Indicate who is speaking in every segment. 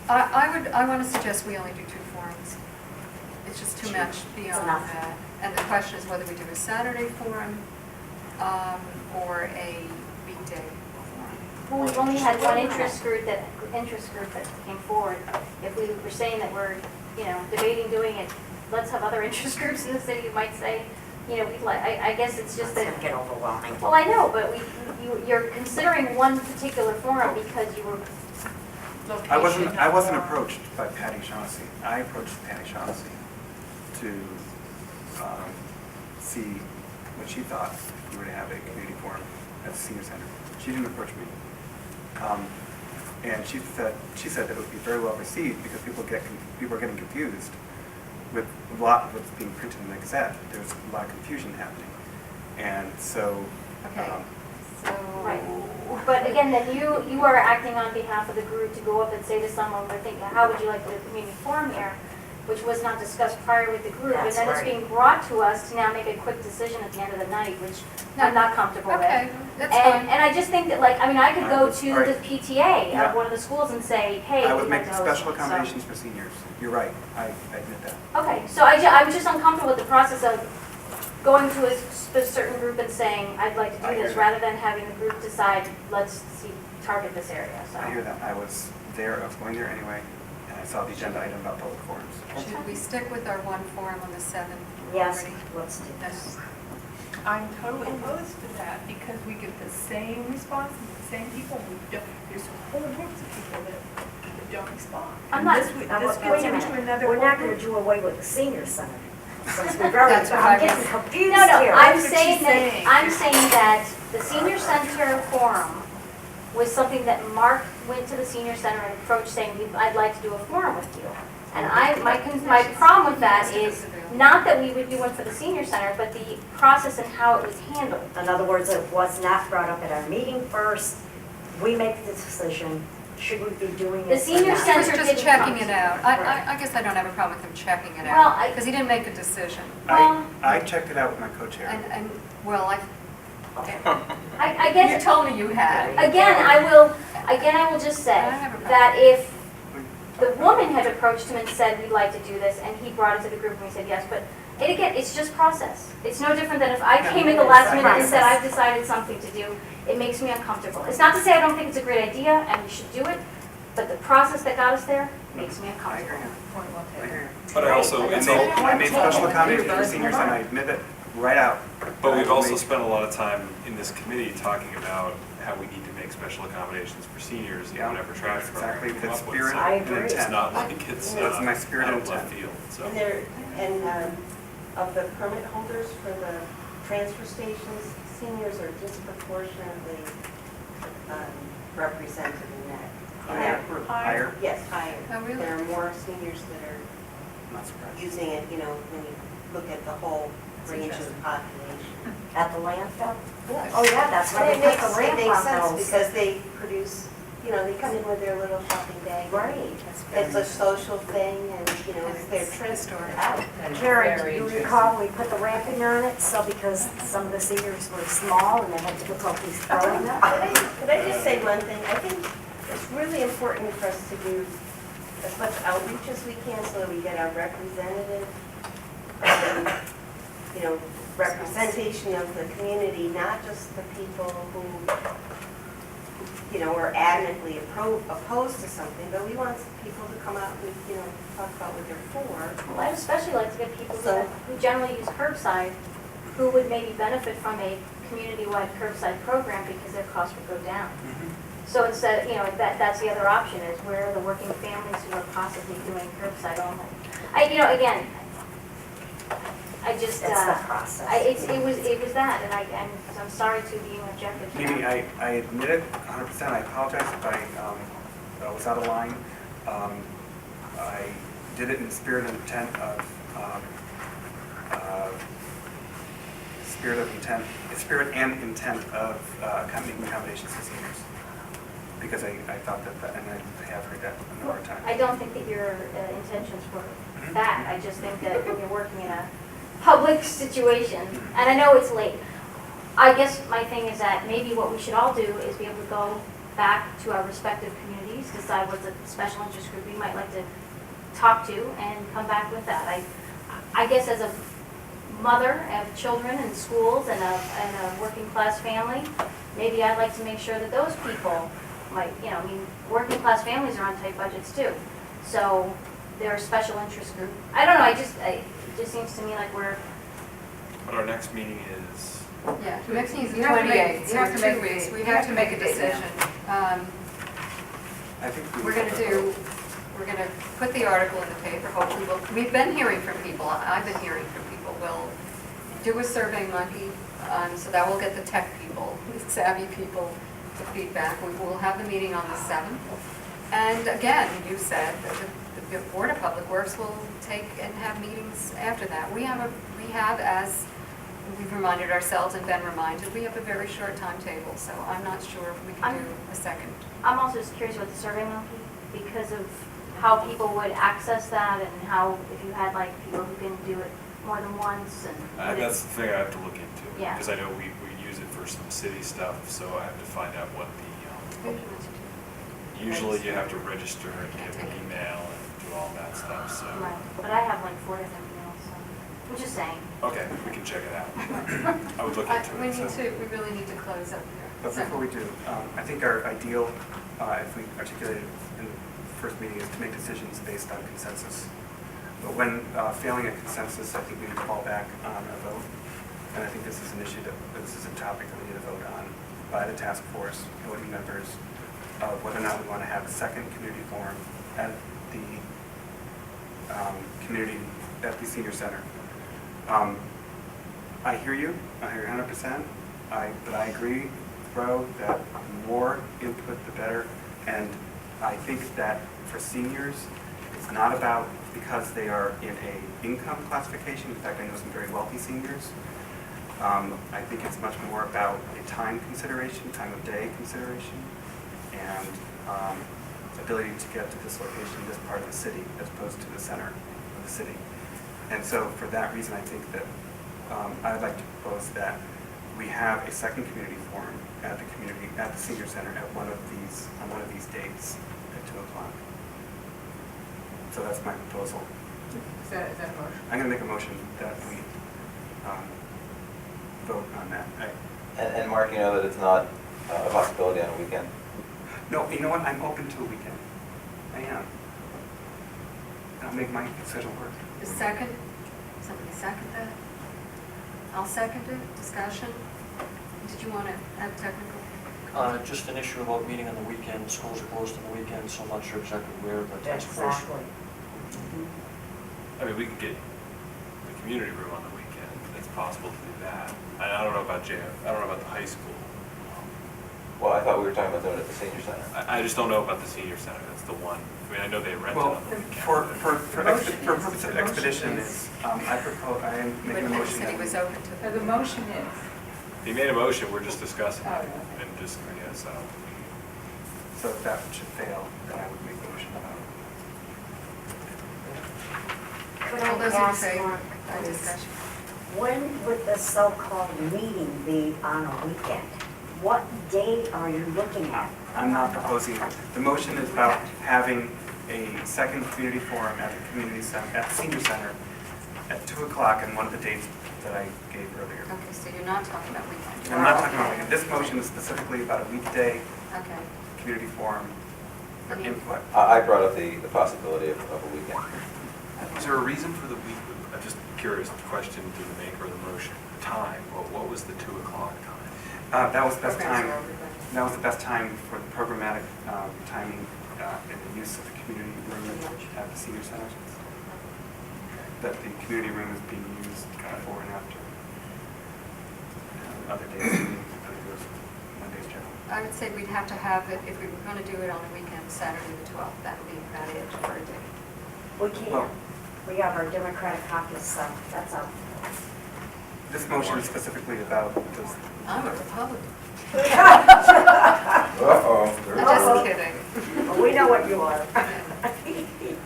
Speaker 1: I want to suggest we only do 2 forums. It's just too much beyond
Speaker 2: enough.
Speaker 1: that. And the question is whether we do a Saturday forum or a weekday forum.
Speaker 3: Well, we've only had one interest group that came forward. If we were saying that we're, debating doing it, let's have other interest groups in the city, you might say, we'd like, I guess it's just
Speaker 2: It's
Speaker 3: that.
Speaker 2: gonna get overwhelming.
Speaker 3: Well, I know, but you're considering one particular forum because you were.
Speaker 4: I wasn't approached by Patty Shaughnessy. I approached Patty Shaughnessy to see what she thought if we were to have a community forum at the senior center. She didn't approach me. And she said that it would be very well received because people are getting confused with a lot of what's being printed in the Gazette. There's a lot of confusion happening. And so,
Speaker 1: Okay. So,
Speaker 3: Right. But again, then you are acting on behalf of the group to go up and say to someone, we're thinking, how would you like the community forum here? Which was not discussed prior with the group.
Speaker 2: That's
Speaker 3: And then it's
Speaker 2: right.
Speaker 3: being brought to us to now make a quick decision at the end of the night, which I'm not comfortable with.
Speaker 1: okay, that's fine.
Speaker 3: And I just think that, I could go to
Speaker 4: Right.
Speaker 3: the PTA
Speaker 4: Yeah.
Speaker 3: of one of the schools and say, hey,
Speaker 4: I
Speaker 3: we'd
Speaker 4: would
Speaker 3: like
Speaker 4: make
Speaker 3: to host
Speaker 4: special
Speaker 3: one. So-
Speaker 4: accommodations for seniors. You're right. I admit that.
Speaker 3: Okay, so I'm just uncomfortable with the process of going to a certain group and saying, I'd like to
Speaker 4: I
Speaker 3: do
Speaker 4: hear
Speaker 3: this,
Speaker 4: that.
Speaker 3: rather than having the group decide, let's target this area, so.
Speaker 4: I hear that. I was going there anyway, and I saw the agenda item about public forums.
Speaker 1: Should we stick with our 1 forum on the 7th
Speaker 2: Yes,
Speaker 1: already?
Speaker 2: let's do this.
Speaker 5: I'm totally opposed to that because we get the same response from the same people. There's whole groups of people that don't respond.
Speaker 3: I'm
Speaker 5: And
Speaker 3: not-
Speaker 5: this
Speaker 2: Now,
Speaker 5: gets
Speaker 2: wait a
Speaker 5: into
Speaker 2: minute.
Speaker 5: another
Speaker 2: We're not
Speaker 5: whole
Speaker 2: gonna
Speaker 5: group.
Speaker 2: do away with the senior center. Since we've already,
Speaker 1: That's what I
Speaker 2: I'm getting
Speaker 1: was-
Speaker 2: confused
Speaker 3: No,
Speaker 2: here.
Speaker 3: I'm
Speaker 5: That's what
Speaker 3: saying
Speaker 5: she's
Speaker 3: that,
Speaker 5: saying.
Speaker 3: I'm saying that the senior center forum was something that Mark went to the senior center and approached saying, I'd like to do a forum with you. And my problem with that is not that we would do one for the senior center, but the process and how it was handled.
Speaker 2: In other words, it was not brought up at our meeting first. We make the decision, should we be doing it?
Speaker 3: The senior
Speaker 2: or not?
Speaker 1: He was
Speaker 3: center
Speaker 1: just
Speaker 3: didn't
Speaker 1: checking
Speaker 3: come.
Speaker 1: it out. I guess I don't have a problem with him checking it
Speaker 3: Well,
Speaker 1: out, because he didn't make a decision.
Speaker 3: Well-
Speaker 4: I checked it out with my co-chair.
Speaker 1: Well,
Speaker 3: I
Speaker 1: you
Speaker 3: guess,
Speaker 1: told me you had.
Speaker 3: again, I will just say
Speaker 1: I have a problem.
Speaker 3: that if the woman had approached him and said, we'd like to do this, and he brought it to the group and we said yes, but again, it's just process. It's no different than if I came in the last minute and said, I've decided something to do, it makes me uncomfortable. It's not to say I don't think it's a great idea and we should do it, but the process that got us there makes me
Speaker 4: I
Speaker 3: uncomfortable.
Speaker 4: hear you. I hear you.
Speaker 6: But I also,
Speaker 2: Right,
Speaker 6: it's
Speaker 2: but
Speaker 6: all,
Speaker 4: I made special accommodations for seniors, and I admit it right out.
Speaker 6: but we've also spent a lot of time in this committee talking about how we need to make special accommodations for seniors in
Speaker 4: Yeah,
Speaker 6: whatever trash
Speaker 4: exactly
Speaker 6: program we come
Speaker 4: the
Speaker 6: up with.
Speaker 4: spirit
Speaker 6: So
Speaker 2: I
Speaker 4: and
Speaker 2: agree.
Speaker 6: It's
Speaker 4: intent.
Speaker 6: not like it's
Speaker 4: That's my spirit
Speaker 6: out
Speaker 4: and
Speaker 6: of left
Speaker 4: intent.
Speaker 6: field, so.
Speaker 7: Of the permit holders for the transfer stations, seniors are disproportionately represented in that group.
Speaker 4: Higher?
Speaker 7: Yes, higher.
Speaker 1: Oh, really?
Speaker 7: There are more seniors that are
Speaker 4: Not surprised.
Speaker 7: using it, when you look at the whole range of the population.
Speaker 2: At the landfill?
Speaker 7: Yes.
Speaker 2: Oh, yeah, that's why
Speaker 7: And
Speaker 2: they
Speaker 7: it
Speaker 2: put the
Speaker 7: makes, it
Speaker 2: ramp
Speaker 7: makes
Speaker 2: on
Speaker 7: sense
Speaker 2: those.
Speaker 7: because they produce, they come in with their little shopping bag.
Speaker 2: Right.
Speaker 7: It's a social thing and, it's their trip
Speaker 1: Historic.
Speaker 7: out.
Speaker 2: Karen, do you recall we put the ramping on it, so because some of the seniors were small and they had difficulties throwing up?
Speaker 7: Could I just say one thing? I think it's really important for us to do as much outreach as we can so that we get our representative, representation of the community, not just the people who, are adamantly opposed to something, but we want people to come out and, talk about what they're for.
Speaker 3: Well, I'd especially like to get people
Speaker 7: So-
Speaker 3: who generally use curbside, who would maybe benefit from a community-wide curbside program because their costs would go down. So instead, that's the other option, is where are the working families who are possibly doing curbside only? Again, I just,
Speaker 2: It's the process.
Speaker 3: it was that, and I'm sorry to being objective. to
Speaker 4: Mimi,
Speaker 3: that.
Speaker 4: I admit it 100%. I apologize if I was out of line. I did it in the spirit and intent of making accommodations for seniors. Because I thought that, and I have heard that a number of times.
Speaker 3: I don't think that your intentions were that. I just think that when you're working in a public situation, and I know it's late, I guess my thing is that maybe what we should all do is be able to go back to our respective communities, decide what's a special interest group we might like to talk to, and come back with that. I guess as a mother of children and schools and a working class family, maybe I'd like to make sure that those people might, you know, I mean, working class families are on tight budgets too. So they're a special interest group. I don't know, it just seems to me like we're,
Speaker 6: But our next meeting is,
Speaker 1: Yeah, the next meeting is the
Speaker 5: You have to make-
Speaker 1: 28th,
Speaker 5: you
Speaker 1: so
Speaker 5: have
Speaker 1: in
Speaker 5: to
Speaker 1: 2
Speaker 5: make a
Speaker 1: weeks,
Speaker 5: date.
Speaker 1: we
Speaker 5: You
Speaker 1: have to make a
Speaker 5: date now.
Speaker 1: decision.
Speaker 4: I think
Speaker 1: We're gonna put the article in the paper, hopefully we've been hearing from people, I've been hearing from people. We'll do a survey monkey, so that will get the tech people, the savvy people, the feedback. We will have the meeting on the 7th. And again, you said that the Board of Public Works will take and have meetings after that. We have, as we've reminded ourselves and been reminded, we have a very short timetable, so I'm not sure if we can do a second.
Speaker 3: I'm also just curious about the Survey Monkey, because of how people would access that and how, if you had like people who can do it more than once and.
Speaker 6: that's the thing I have to look into.
Speaker 3: Yeah.
Speaker 6: Because I know we use it for some city stuff, so I have to find out what usually you have to register and get an email and do all that stuff, so.
Speaker 3: Right, but I have like 4 different emails, so, I'm just saying.
Speaker 6: Okay, we can check it out. I would look into it, so.
Speaker 1: We really need to close up here.
Speaker 4: But
Speaker 1: So-
Speaker 4: before we do, I think our ideal, if we articulated in the first meeting, is to make decisions based on consensus. But when failing a consensus, I think we need to fall back on a vote. And I think this is an issue this is a topic that we need to vote on by the task force, voting members, whether or not we want to have a second community forum at the at the senior center. I hear you, I hear 100%, but I agree, Bro, that the more input, the better. And I think that for seniors, it's not about because they are in a income classification. In fact, I know some very wealthy seniors. I think it's much more about a time consideration, time of day consideration, and ability to get to this location, this part of the city, as opposed to the center of the city. And so for that reason, I think that I would like to propose that we have a second community forum at the senior center on one of these dates at 2 o'clock. So that's my proposal.
Speaker 5: Is that a motion?
Speaker 4: I'm going to make a motion that we vote on that.
Speaker 8: And Mark, you know that it's not a possibility on a weekend?
Speaker 4: No, you know what? I'm open to a weekend. I am. I'll make my schedule work.
Speaker 1: The second, somebody second that? I'll second it, discussion. Did you want to add technical?
Speaker 9: Just an issue about meeting on the weekend. Schools are closed on the weekend, so I'm not sure exactly where the task force.
Speaker 2: Exactly.
Speaker 6: I mean, we could get the community room on the weekend. It's possible to do that. I don't know about I don't know about the high school.
Speaker 8: Well, I thought we were talking about doing it at the senior center.
Speaker 6: I just don't know about the senior center. That's the one. I mean, I know they rent it
Speaker 4: Well,
Speaker 6: on the weekend.
Speaker 4: for
Speaker 5: motion
Speaker 4: purpose of
Speaker 5: the motion
Speaker 4: expedition
Speaker 5: is-
Speaker 4: is, I am making a
Speaker 1: But
Speaker 4: motion
Speaker 1: said
Speaker 4: that
Speaker 1: he
Speaker 4: we.
Speaker 1: was open to
Speaker 5: The motion is,
Speaker 6: He made a motion, we're just discussing
Speaker 5: Oh,
Speaker 6: it.
Speaker 5: okay.
Speaker 6: And just, yeah, so.
Speaker 4: So if that should fail, then I would make a motion about it.
Speaker 2: Could
Speaker 1: All those
Speaker 2: I
Speaker 1: in
Speaker 2: ask
Speaker 1: favor?
Speaker 2: Mark,
Speaker 1: By
Speaker 2: please,
Speaker 1: discussion.
Speaker 2: when would the so-called meeting be on a weekend? What date are you looking at?
Speaker 4: I'm not proposing, the motion is about having a second community forum at the community center, at the senior center at 2 o'clock on one of the dates that I gave earlier.
Speaker 1: Okay, so you're not talking about weekend?
Speaker 4: I'm not talking about, weekend. This motion is specifically about a weekday
Speaker 1: Okay.
Speaker 4: community forum for input.
Speaker 8: I brought up the possibility of a weekend.
Speaker 6: Is there a reason for the week? I'm just curious, question to the maker of the motion. Time, what was the 2 o'clock time?
Speaker 4: That was the best
Speaker 1: Programs
Speaker 4: time.
Speaker 1: are over, but-
Speaker 4: That was the best time for the programmatic timing and the use of the community room at the senior center. That the community room is being used before and after. Other days, I think it was Monday's general.
Speaker 1: I would say we'd have to have it, if we were going to do it on a weekend, Saturday the 12th, that would be about it for a day.
Speaker 2: We can't. We have our Democratic caucus, so that's up.
Speaker 4: This motion is specifically about those.
Speaker 1: I'm a Republican.
Speaker 8: Uh-oh.
Speaker 1: I'm just kidding.
Speaker 2: We know what you are.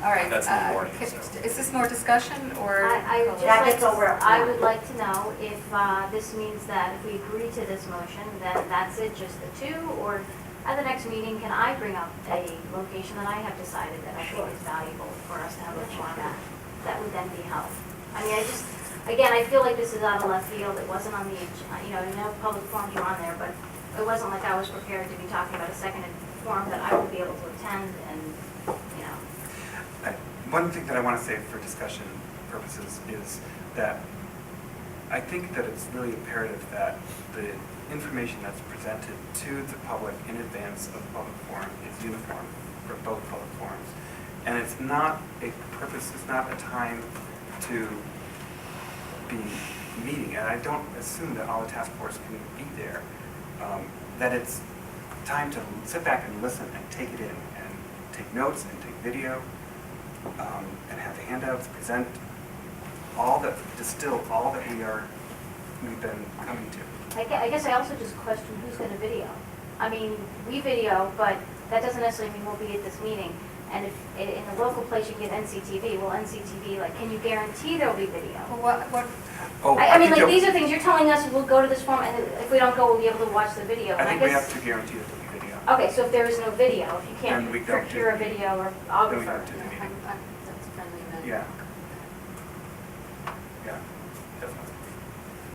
Speaker 1: All right.
Speaker 6: That's in the morning, so.
Speaker 1: Is this more discussion or?
Speaker 3: I would just
Speaker 2: That
Speaker 3: like
Speaker 2: gets over at
Speaker 3: I
Speaker 2: one.
Speaker 3: would like to know if this means that if we agree to this motion, then that's it, just the two, or at the next meeting, can I bring up a location that I have decided that I think is valuable for us to have a forum at, that would then be held? I mean, I just, again, I feel like this is out of left field, it wasn't on the, I know public forums were on there, but it wasn't like I was prepared to be talking about a second forum that I would be able to attend and, you know.
Speaker 4: One thing that I want to say for discussion purposes is that I think that it's really imperative that the information that's presented to the public in advance of the public forum is uniform for both public forums. And it's not a purpose, it's not a time to be meeting, and I don't assume that all the task force can be there, that it's time to sit back and listen and take it in and take notes and take video and have the handouts, present distill all that we've been coming to.
Speaker 3: I guess I also just question who's going to video. I mean, we video, but that doesn't necessarily mean we'll be at this meeting. And if in the local place you get NCTV, well, NCTV, like, can you guarantee there'll be video?
Speaker 1: Well, what,
Speaker 4: Oh,
Speaker 3: I mean,
Speaker 4: think
Speaker 3: like, these are things, you're telling us we'll go to this forum, and if we don't go, we'll be able to watch the video.
Speaker 4: I
Speaker 3: And
Speaker 4: think we
Speaker 3: guess-
Speaker 4: have to guarantee that there'll be video.
Speaker 3: Okay, so if there is no video, if you
Speaker 4: Then we
Speaker 3: can't
Speaker 4: don't do
Speaker 3: procure a
Speaker 4: the
Speaker 3: video or
Speaker 4: Then we
Speaker 3: photographer.
Speaker 4: don't do the meeting.
Speaker 1: that's friendly amendment.
Speaker 4: Yeah. Yeah.